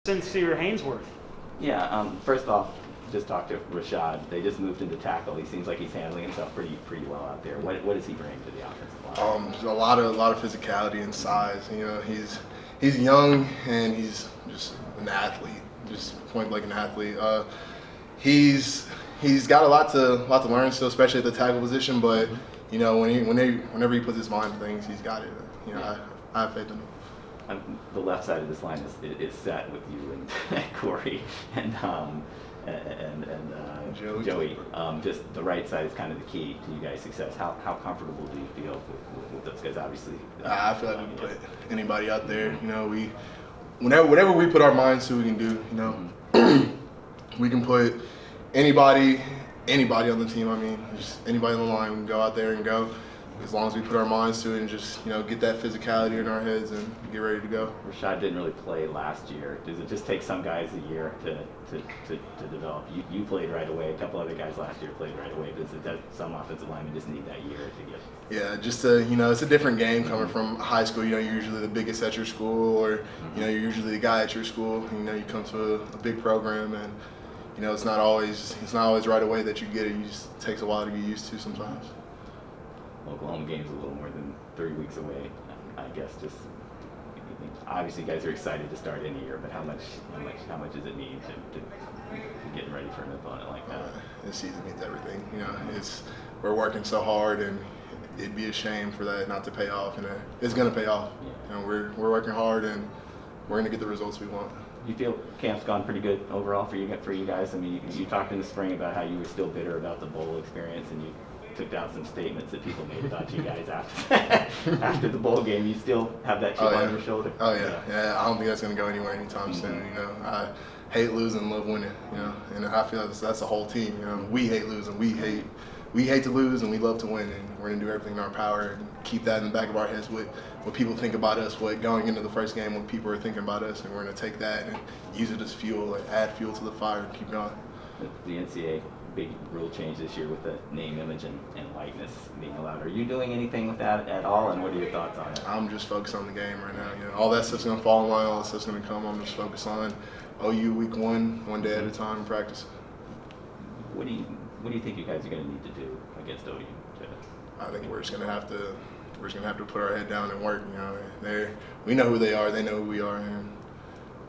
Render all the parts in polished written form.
Sincere Haynesworth. Yeah, first off, just talk to Rashad. They just moved into tackle. He seems like he's handling himself pretty well out there. What does he bring to the offensive line? There's a lot of physicality and size. You know, he's young and he's just an athlete, just point blank an athlete. He's got a lot to learn still, especially at the tackle position. But you know, whenever he puts his mind to things, he's got it. You know, I have faith in him. The left side of this line is set with you and Corey and Joey. Just the right side is kind of the key to you guys' success. How comfortable do you feel with those guys? Obviously, I feel like we can put anybody out there. You know, whatever we put our minds to, we can do. You know, we can put anybody on the team. I mean, just anybody on the line. We can go out there and go. As long as we put our minds to it and just, you know, get that physicality in our heads and get ready to go. Rashad didn't really play last year. Does it just take some guys a year to develop? You played right away. A couple other guys last year played right away. Some offensive linemen just need that year to get? Yeah, just you know, it's a different game coming from high school. You know, you're usually the biggest at your school, or you know, you're usually the guy at your school. You know, you come to a big program, and you know, it's not always right away that you get it. It just takes a while to get used to sometimes. Oklahoma game's a little more than 3 weeks away, I guess. Just obviously, you guys are excited to start any year, but how much does it need to get ready for an opponent like that? This season means everything. You know, we're working so hard, and it'd be a shame for that not to pay off, and it's gonna pay off. Yeah. You know, we're working hard, and we're gonna get the results we want. You feel camp's gone pretty good overall for you guys? I mean, you talked in the spring about how you were still bitter about the bowl experience, and you took down some statements that people made about you guys after the bowl game. You still have that chip on your shoulder? Oh yeah. I don't think that's gonna go anywhere anytime soon. You know, I hate losing, love winning. You know, and I feel that's the whole team. You know, we hate losing, we hate to lose, and we love to win. And we're gonna do everything in our power and keep that in the back of our heads. What people think about us, what going into the first game, what people are thinking about us, and we're gonna take that and use it as fuel, and add fuel to the fire, and keep going. The NCAA big rule change this year with the name, image, and likeness being allowed. Are you doing anything with that at all, and what are your thoughts on it? I'm just focused on the game right now. You know, all that stuff's gonna fall in line, all that stuff's gonna come. I'm just focused on OU week one day at a time in practice. What do you think you guys are gonna need to do against OU? I think we're just gonna have to put our head down and work. You know, we know who they are, they know who we are, and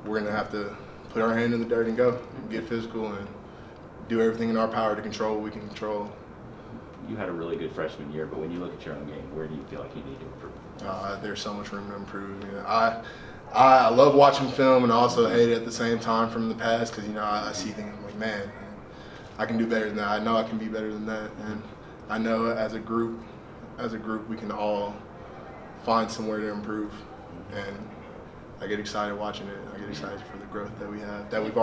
we're gonna have to put our hand in the dirt and go, and get physical, and do everything in our power to control what we can control. You had a really good freshman year, but when you look at your own game, where do you feel like you need to improve? There's so much room to improve. You know, I love watching film, and I also hate it at the same time from the past, because you know, I see things I'm like, man, I can do better than that. I know I can be better than that, and I know as a group we can all find somewhere to improve. And I get excited watching it. I get excited for the growth that we have, that we've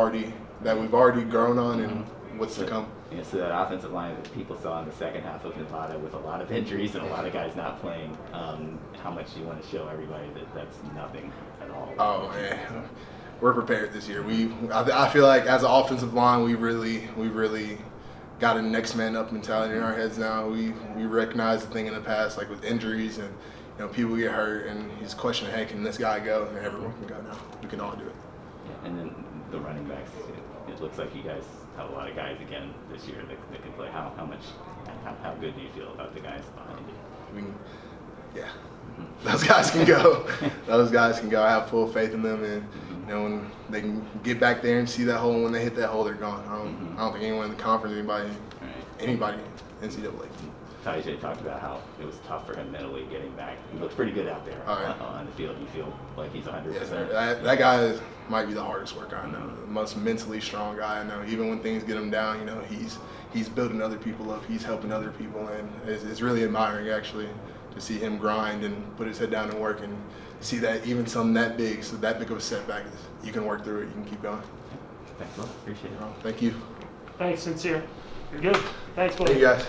already grown on, and what's to come. Yeah, so that offensive line that people saw in the second half of Nevada with a lot of injuries and a lot of guys not playing, how much do you want to show everybody that that's nothing at all? Oh man, we're prepared this year. I feel like as an offensive line, we really got a next man up mentality in our heads now. We recognize the thing in the past, like with injuries and you know, people get hurt, and he's questioning, hey, can this guy go? And everyone can go now. We can all do it. Yeah, and then the running backs, it looks like you guys have a lot of guys again this year that can play. How good do you feel about the guys behind you? Those guys can go. Those guys can go. I have full faith in them, and you know, when they can get back there and see that hole, when they hit that hole, they're gone. I don't think anyone in the conference, anybody NCAA. Tajay talked about how it was tough for him mentally getting back. He looks pretty good out there on the field. You feel like he's 100%. Yes, that guy might be the hardest worker I know, the most mentally strong guy I know. Even when things get him down, you know, he's building other people up. He's helping other people, and it's really admiring actually to see him grind and put his head down and work, and see that even something that big of a setback, you can work through it. You can keep going. Thanks a lot. Appreciate it. Thank you. Thanks, Sincere. You're good. Thanks, buddy. Thank you guys.